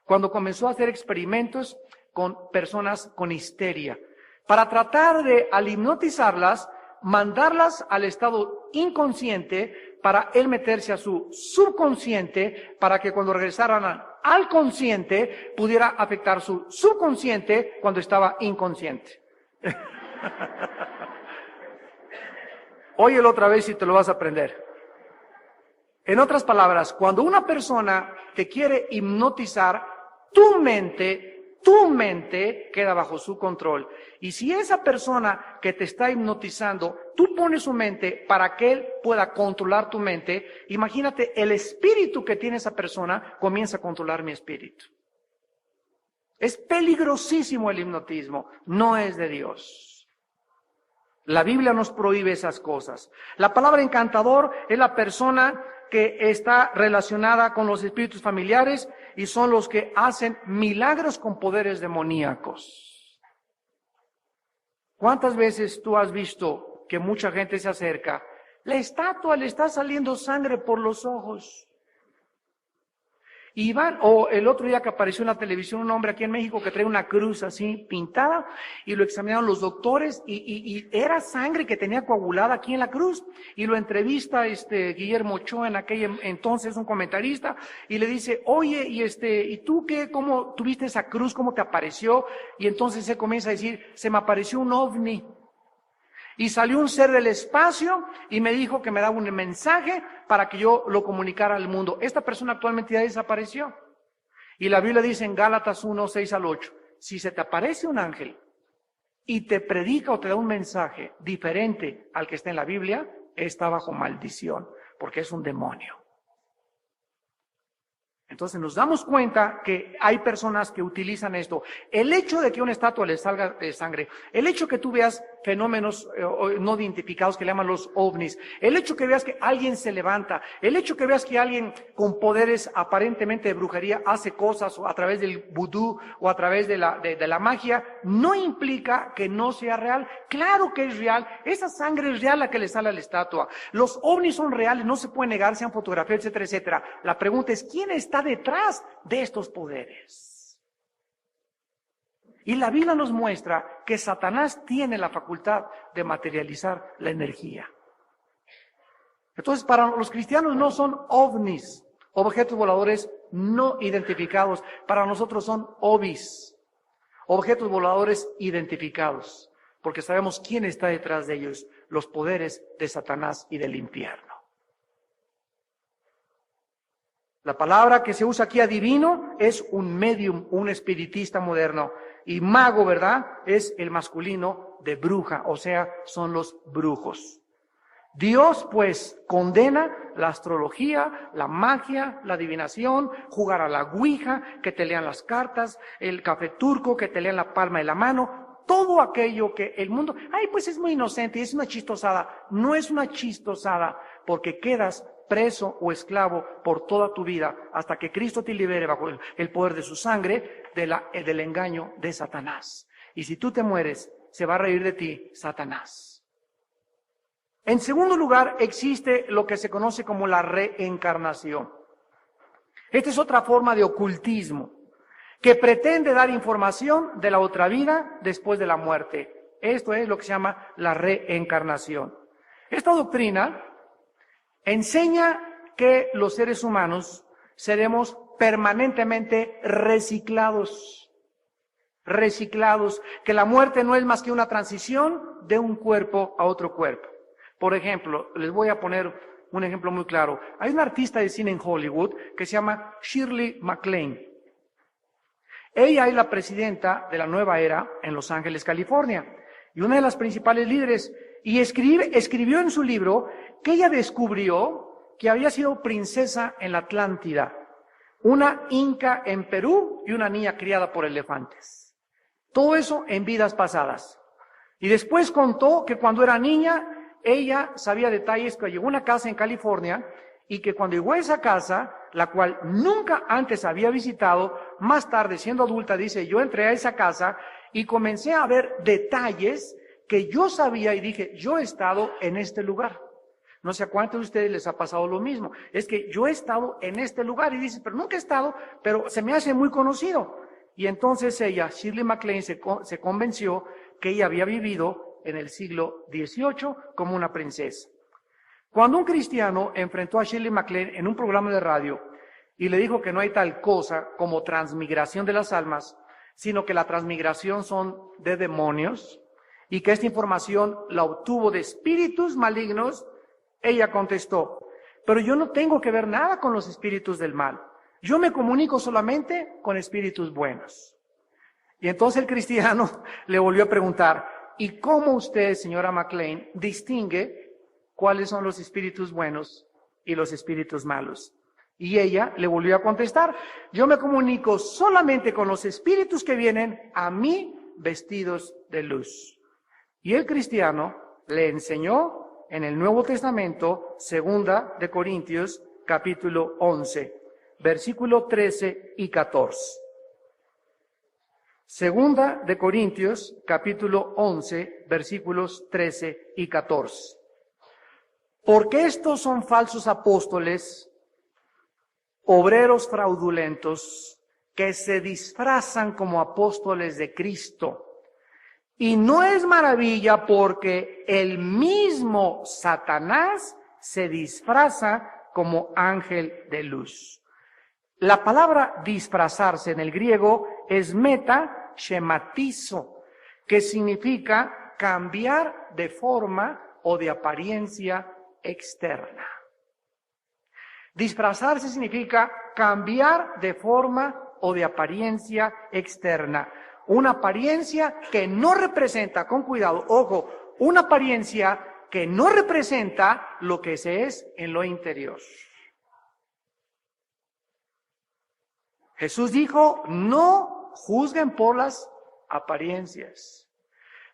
cuando comenzó a hacer experimentos con personas con histeria, para tratar de, al hipnotizarlas, mandarlas al estado inconsciente para él meterse a su subconsciente, para que cuando regresaran al consciente pudiera afectar su subconsciente cuando estaba inconsciente. Óyelo otra vez y te lo vas a aprender. En otras palabras, cuando una persona te quiere hipnotizar, tu mente queda bajo su control. Y si esa persona que te está hipnotizando, tú pones su mente para que él pueda controlar tu mente, imagínate, el espíritu que tiene esa persona comienza a controlar mi espíritu. Es peligrosísimo el hipnotismo, no es de Dios. La Biblia nos prohíbe esas cosas. La palabra encantador es la persona que está relacionada con los espíritus familiares y son los que hacen milagros con poderes demoníacos. ¿Cuántas veces tú has visto que mucha gente se acerca? La estatua le está saliendo sangre por los ojos. Y van, o el otro día que apareció en la televisión un hombre aquí en México que trae una cruz así pintada y lo examinaron los doctores y era sangre que tenía coagulada aquí en la cruz y lo entrevista Guillermo Ochoa en aquel entonces, un comentarista, y le dice, oye, ¿y tú qué, cómo tuviste esa cruz, cómo te apareció? Y entonces él comienza a decir, se me apareció un ovni. Y salió un ser del espacio y me dijo que me daba un mensaje para que yo lo comunicara al mundo. Esta persona actualmente ya desapareció. Y la Biblia dice en Gálatas 1, 6 al 8, si se te aparece un ángel y te predica o te da un mensaje diferente al que está en la Biblia, está bajo maldición, porque es un demonio. Entonces nos damos cuenta que hay personas que utilizan esto. El hecho de que a una estatua le salga sangre, el hecho que tú veas fenómenos no identificados que le llaman los ovnis, el hecho que veas que alguien se levanta, el hecho que veas que alguien con poderes aparentemente de brujería hace cosas o a través del vudú o a través de la magia, no implica que no sea real. Claro que es real, esa sangre es real la que le sale a la estatua. Los ovnis son reales, no se puede negar, sean fotografías, etcétera, etcétera. La pregunta es, ¿quién está detrás de estos poderes? Y la Biblia nos muestra que Satanás tiene la facultad de materializar la energía. Entonces, para los cristianos no son ovnis, objetos voladores no identificados. Para nosotros son ovis, objetos voladores identificados, porque sabemos quién está detrás de ellos, los poderes de Satanás y del infierno. La palabra que se usa aquí, adivino, es un medium, un espiritista moderno. Y mago, ¿verdad? Es el masculino de bruja, o sea, son los brujos. Dios, pues, condena la astrología, la magia, la adivinación, jugar a la ouija, que te lean las cartas, el café turco, que te lean la palma de la mano, todo aquello que el mundo, ay, pues es muy inocente, es una chistosada. No es una chistosada, porque quedas preso o esclavo por toda tu vida hasta que Cristo te libere bajo el poder de su sangre del engaño de Satanás. Y si tú te mueres, se va a reír de ti Satanás. En segundo lugar, existe lo que se conoce como la reencarnación. Esta es otra forma de ocultismo que pretende dar información de la otra vida después de la muerte. Esto es lo que se llama la reencarnación. Esta doctrina enseña que los seres humanos seremos permanentemente reciclados, que la muerte no es más que una transición de un cuerpo a otro cuerpo. Por ejemplo, les voy a poner un ejemplo muy claro. Hay una artista de cine en Hollywood que se llama Shirley MacLaine. Ella es la presidenta de la nueva era en Los Ángeles, California, y una de las principales líderes. Y escribió en su libro que ella descubrió que había sido princesa en la Atlántida, una inca en Perú y una niña criada por elefantes. Todo eso en vidas pasadas. Y después contó que cuando era niña, ella sabía detalles, que llegó a una casa en California y que cuando llegó a esa casa, la cual nunca antes había visitado, más tarde siendo adulta, dice, yo entré a esa casa y comencé a ver detalles que yo sabía y dije, yo he estado en este lugar. No sé a cuántos de ustedes les ha pasado lo mismo. Es que yo he estado en este lugar y dice, pero nunca he estado, pero se me hace muy conocido. Y entonces ella, Shirley MacLaine, se convenció que ella había vivido en el siglo XVIII como una princesa. Cuando un cristiano enfrentó a Shirley MacLaine en un programa de radio y le dijo que no hay tal cosa como transmigración de las almas, sino que la transmigración son de demonios, y que esta información la obtuvo de espíritus malignos, ella contestó, pero yo no tengo que ver nada con los espíritus del mal. Yo me comunico solamente con espíritus buenos. Y entonces el cristiano le volvió a preguntar, ¿y cómo usted, señora McLean, distingue cuáles son los espíritus buenos y los espíritus malos? Y ella le volvió a contestar, yo me comunico solamente con los espíritus que vienen a mí vestidos de luz. Y el cristiano le enseñó en el Nuevo Testamento, 2 de Corintios, capítulo 11, versículo 13 y 14. 2 de Corintios, capítulo 11, versículos 13 y 14. Porque estos son falsos apóstoles, obreros fraudulentos, que se disfrazan como apóstoles de Cristo. Y no es maravilla porque el mismo Satanás se disfraza como ángel de luz. La palabra disfrazarse en el griego es schematizo, que significa cambiar de forma o de apariencia externa. Disfrazarse significa cambiar de forma o de apariencia externa. Una apariencia que no representa, con cuidado, ojo, una apariencia que no representa lo que se es en lo interior. Jesús dijo, no juzguen por las apariencias.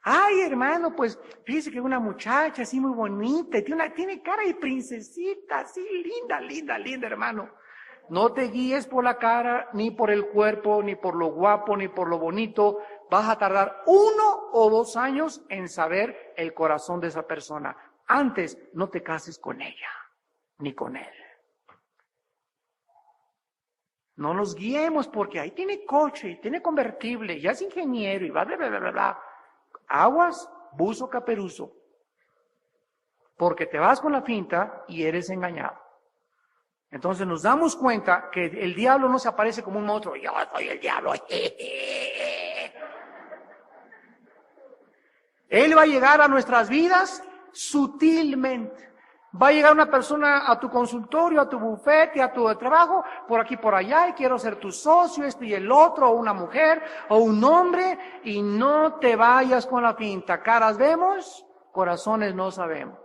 Ay, hermano, pues fíjese que una muchacha así muy bonita, tiene cara de princesita, así linda, hermano. No te guíes por la cara, ni por el cuerpo, ni por lo guapo, ni por lo bonito. Vas a tardar 1 o 2 años en saber el corazón de esa persona. Antes, no te cases con ella, ni con él. No nos guiemos porque ahí tiene coche, y tiene convertible, ya es ingeniero, y bla. Aguas, buzo caperuzo. Porque te vas con la finta y eres engañado. Entonces nos damos cuenta que el diablo no se aparece como un monstruo. Yo soy el diablo. Él va a llegar a nuestras vidas sutilmente. Va a llegar una persona a tu consultorio, a tu bufete, a tu trabajo, por aquí, por allá, y quiero ser tu socio, esto y el otro, o una mujer, o un hombre, y no te vayas con la finta. Caras vemos, corazones no sabemos.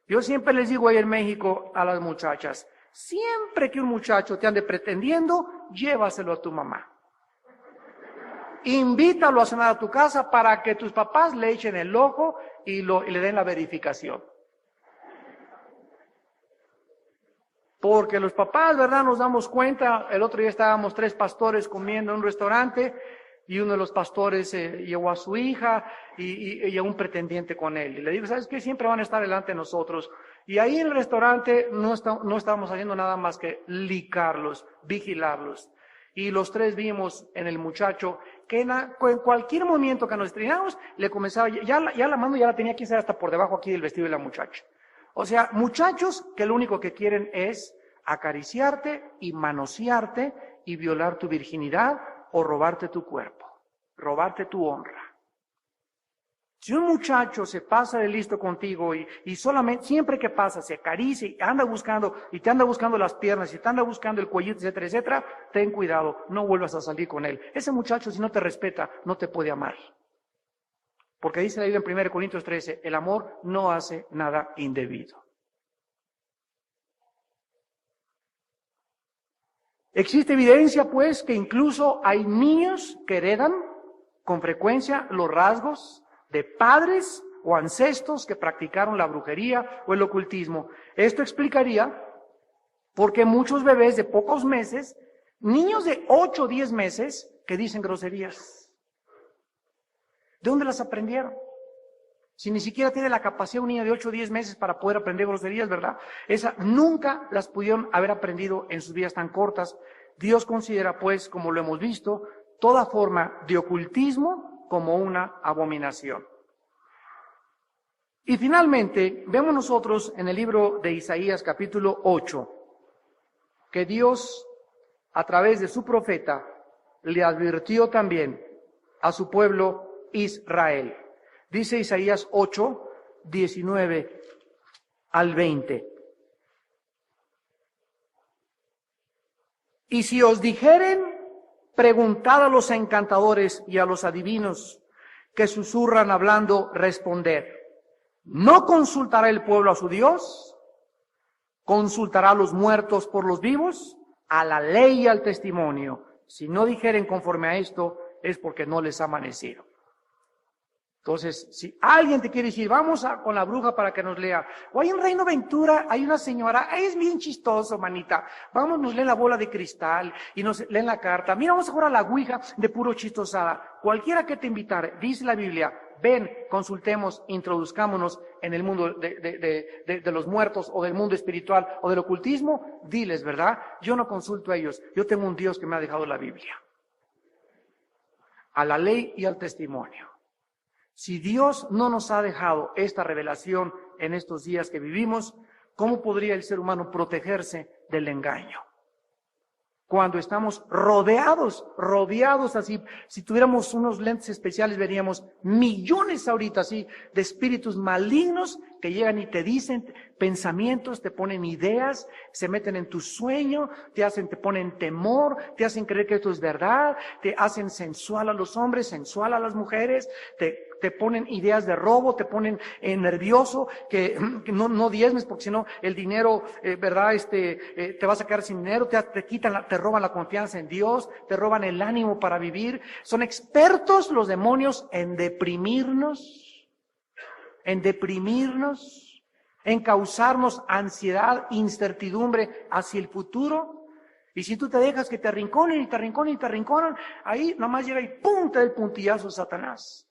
Yo siempre les digo ahí en México a las muchachas, siempre que un muchacho te ande pretendiendo, llévaselo a tu mamá. Invítalo a cenar a tu casa para que tus papás le echen el ojo y le den la verificación. Porque los papás, ¿verdad? Nos damos cuenta, el otro día estábamos 3 pastores comiendo en un restaurante y uno de los pastores llevó a su hija y a un pretendiente con él. Y le digo, ¿sabes qué? Siempre van a estar delante de nosotros. Y ahí en el restaurante no estábamos haciendo nada más que licarlos, vigilarlos. Y los 3 vimos en el muchacho que en cualquier momento que nos estrenamos, le comenzaba, ya la mano ya la tenía que hacer hasta por debajo aquí del vestido de la muchacha. O sea, muchachos que lo único que quieren es acariciarte y manosearte y violar tu virginidad o robarte tu cuerpo, robarte tu honra. Si un muchacho se pasa de listo contigo y solamente, siempre que pasa, se acaricia y anda buscando, y te anda buscando las piernas, y te anda buscando el cuellito, etcétera, ten cuidado, no vuelvas a salir con él. Ese muchacho, si no te respeta, no te puede amar. Porque dice la Biblia en 1 Corintios 13, el amor no hace nada indebido. Existe evidencia, pues, que incluso hay niños que heredan con frecuencia los rasgos de padres o ancestros que practicaron la brujería o el ocultismo. Esto explicaría por qué muchos bebés de pocos meses, niños de 8 o 10 meses, que dicen groserías. ¿De dónde las aprendieron? Si ni siquiera tiene la capacidad un niño de 8 o 10 meses para poder aprender groserías, ¿verdad? Nunca las pudieron haber aprendido en sus vidas tan cortas. Dios considera, pues, como lo hemos visto, toda forma de ocultismo como una abominación. Y finalmente, vemos nosotros en el libro de Isaías capítulo 8, que Dios, a través de su profeta, le advirtió también a su pueblo Israel. Dice Isaías 8, 19 al 20. Y si os dijeren, preguntad a los encantadores y a los adivinos que susurran hablando, responded. ¿No consultará el pueblo a su Dios? ¿Consultará a los muertos por los vivos? A la ley y al testimonio. Si no dijeren conforme a esto, es porque no les ha amanecido. Entonces, si alguien te quiere decir, vamos con la bruja para que nos lea, o ahí en Reino Ventura hay una señora, es bien chistoso, manita, vamos, nos leen la bola de cristal y nos leen la carta, mira, vamos a jugar a la ouija de puro chistosada. Cualquiera que te invitare, dice la Biblia, ven, consultemos, introduzcámonos en el mundo de los muertos o del mundo espiritual o del ocultismo, diles, ¿verdad? Yo no consulto a ellos, yo tengo un Dios que me ha dejado la Biblia. A la ley y al testimonio. Si Dios no nos ha dejado esta revelación en estos días que vivimos, ¿cómo podría el ser humano protegerse del engaño? Cuando estamos rodeados así, si tuviéramos unos lentes especiales veríamos millones ahorita así de espíritus malignos que llegan y te dicen pensamientos, te ponen ideas, se meten en tu sueño, te ponen temor, te hacen creer que esto es verdad, te hacen sensual a los hombres, sensual a las mujeres, te ponen ideas de robo, te ponen nervioso, que no diezmes porque si no el dinero, verdad, te vas a quedar sin dinero, te quitan, te roban la confianza en Dios, te roban el ánimo para vivir. Son expertos los demonios en deprimirnos, en causarnos ansiedad, incertidumbre hacia el futuro. Y si tú te dejas que te arrinconen, ahí nomás llega y ¡pum! Te da el puntillazo Satanás.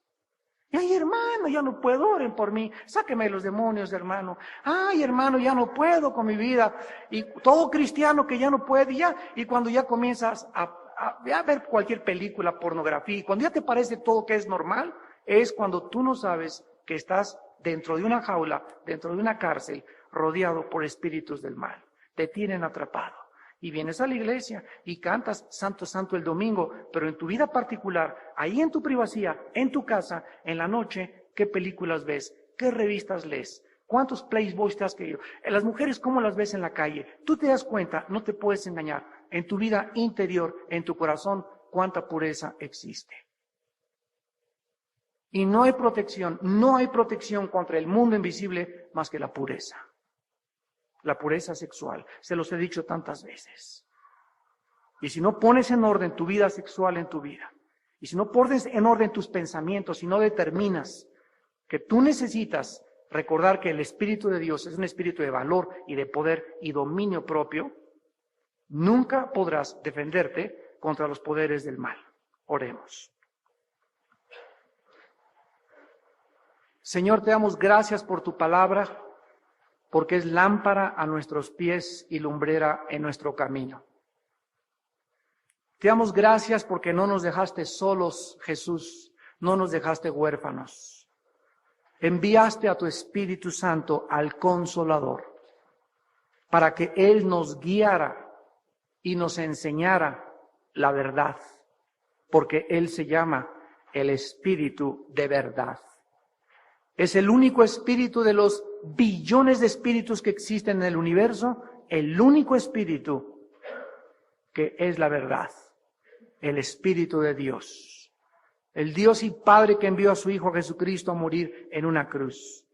Ay, hermano, ya no puedo, oren por mí, sáqueme los demonios, hermano. Ay, hermano, ya no puedo con mi vida. Y todo cristiano que ya no puede, y cuando ya comienzas a ver cualquier película, pornografía, y cuando ya te parece todo que es normal, es cuando tú no sabes que estás dentro de una jaula, dentro de una cárcel, rodeado por espíritus del mal. Te tienen atrapado. Y vienes a la iglesia y cantas Santo, Santo el domingo, pero en tu vida particular, ahí en tu privacidad, en tu casa, en la noche, ¿qué películas ves? ¿Qué revistas lees? ¿Cuántos Playboys te has querido? Las mujeres, ¿cómo las ves en la calle? Tú te das cuenta, no te puedes engañar. En tu vida interior, en tu corazón, ¿cuánta pureza existe? Y no hay protección contra el mundo invisible más que la pureza. La pureza sexual, se los he dicho tantas veces. Y si no pones en orden tu vida sexual en tu vida, y si no pones en orden tus pensamientos, si no determinas que tú necesitas recordar que el Espíritu de Dios es un espíritu de valor y de poder y dominio propio, nunca podrás defenderte contra los poderes del mal. Oremos. Señor, te damos gracias por tu palabra, porque es lámpara a nuestros pies y lumbrera en nuestro camino. Te damos gracias porque no nos dejaste solos, Jesús, no nos dejaste huérfanos. Enviaste a tu Espíritu Santo al Consolador, para que Él nos guiara y nos enseñara la verdad, porque Él se llama el Espíritu de verdad. Es el único espíritu de los billones de espíritus que existen en el universo, el único espíritu que es la verdad, el Espíritu de Dios. El Dios y Padre que envió a su Hijo Jesucristo a morir en una cruz,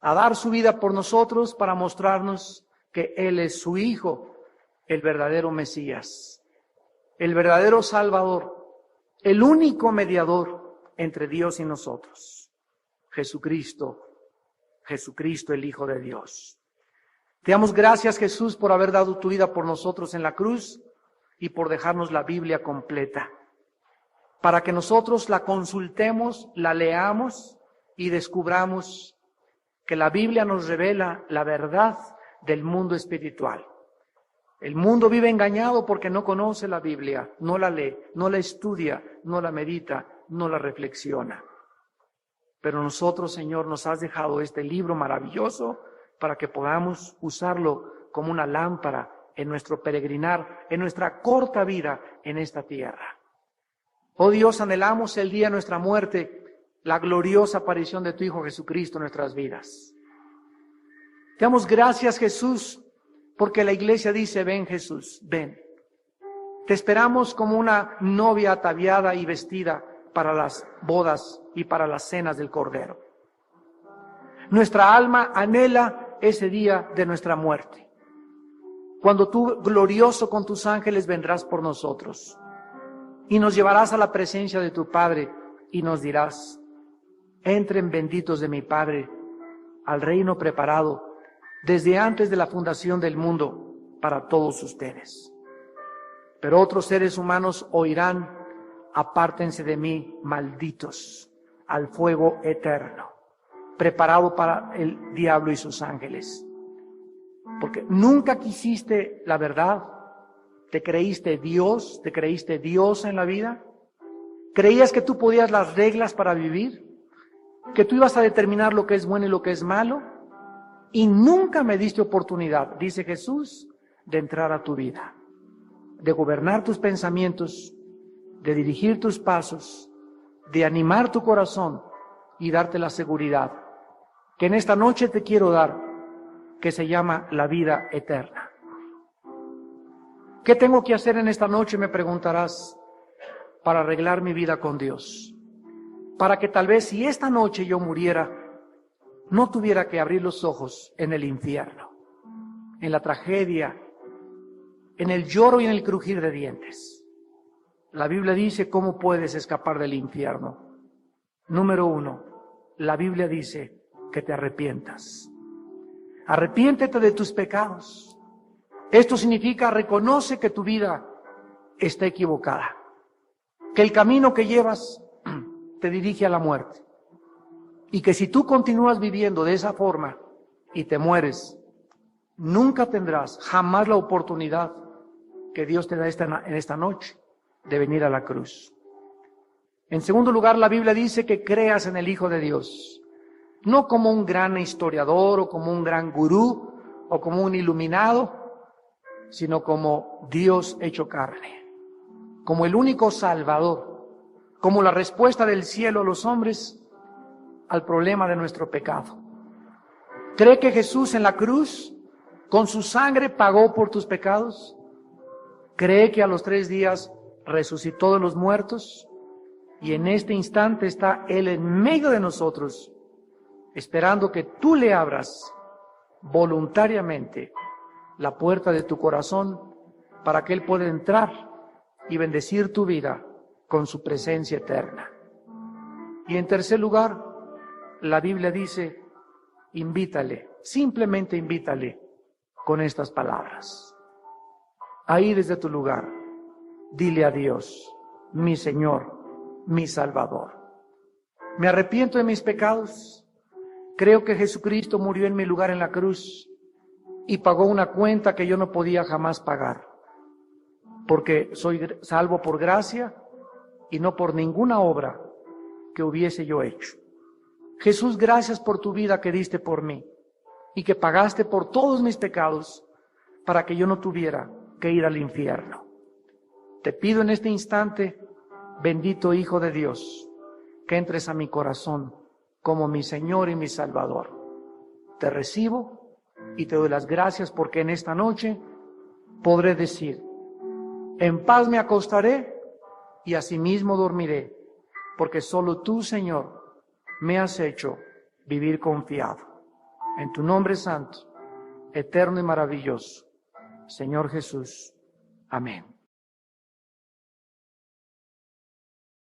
a dar su vida por nosotros para mostrarnos que Él es su Hijo, el verdadero Mesías, el verdadero Salvador, el único mediador entre Dios y nosotros. Jesucristo el Hijo de Dios. Te damos gracias, Jesús, por haber dado tu vida por nosotros en la cruz y por dejarnos la Biblia completa, para que nosotros la consultemos, la leamos y descubramos que la Biblia nos revela la verdad del mundo espiritual. El mundo vive engañado porque no conoce la Biblia, no la lee, no la estudia, no la medita, no la reflexiona. Pero nosotros, Señor, nos has dejado este libro maravilloso para que podamos usarlo como una lámpara en nuestro peregrinar, en nuestra corta vida en esta tierra. Oh Dios, anhelamos el día de nuestra muerte, la gloriosa aparición de tu Hijo Jesucristo en nuestras vidas. Te damos gracias, Jesús, porque la iglesia dice, ven Jesús, ven. Te esperamos como una novia ataviada y vestida para las bodas y para las cenas del Cordero. Nuestra alma anhela ese día de nuestra muerte, cuando tú, glorioso con tus ángeles, vendrás por nosotros y nos llevarás a la presencia de tu Padre y nos dirás: entren benditos de mi Padre al reino preparado desde antes de la fundación del mundo para todos ustedes. Pero otros seres humanos oirán: apártense de mí, malditos, al fuego eterno, preparado para el diablo y sus ángeles. Porque nunca quisiste la verdad, te creíste Dios en la vida, creías que tú podías las reglas para vivir, que tú ibas a determinar lo que es bueno y lo que es malo, y nunca me diste oportunidad, dice Jesús, de entrar a tu vida, de gobernar tus pensamientos, de dirigir tus pasos, de animar tu corazón y darte la seguridad que en esta noche te quiero dar, que se llama la vida eterna. ¿Qué tengo que hacer en esta noche?, me preguntarás, para arreglar mi vida con Dios, para que tal vez si esta noche yo muriera, no tuviera que abrir los ojos en el infierno, en la tragedia, en el lloro y en el crujir de dientes. La Biblia dice cómo puedes escapar del infierno. Número 1, la Biblia dice que te arrepientas. Arrepiéntete de tus pecados. Esto significa: reconoce que tu vida está equivocada, que el camino que llevas te dirige a la muerte, y que si tú continúas viviendo de esa forma y te mueres, nunca tendrás jamás la oportunidad que Dios te da en esta noche de venir a la cruz. En segundo lugar, la Biblia dice que creas en el Hijo de Dios, no como un gran historiador o como un gran gurú o como un iluminado, sino como Dios hecho carne, como el único Salvador, como la respuesta del cielo a los hombres al problema de nuestro pecado. Cree que Jesús en la cruz, con su sangre, pagó por tus pecados. Cree que a los 3 días resucitó de los muertos y en este instante está Él en medio de nosotros, esperando que tú le abras voluntariamente la puerta de tu corazón para que Él pueda entrar y bendecir tu vida con su presencia eterna. Y en tercer lugar, la Biblia dice: invítale, simplemente invítale con estas palabras. Ahí desde tu lugar, dile a Dios: mi Señor, mi Salvador. Me arrepiento de mis pecados. Creo que Jesucristo murió en mi lugar en la cruz y pagó una cuenta que yo no podía jamás pagar, porque soy salvo por gracia y no por ninguna obra que hubiese yo hecho. Jesús, gracias por tu vida que diste por mí y que pagaste por todos mis pecados para que yo no tuviera que ir al infierno. Te pido en este instante, bendito Hijo de Dios, que entres a mi corazón como mi Señor y mi Salvador. Te recibo y te doy las gracias porque en esta noche podré decir: en paz me acostaré y asimismo dormiré, porque solo tú, Señor, me has hecho vivir confiado. En tu nombre santo, eterno y maravilloso, Señor Jesús. Amén.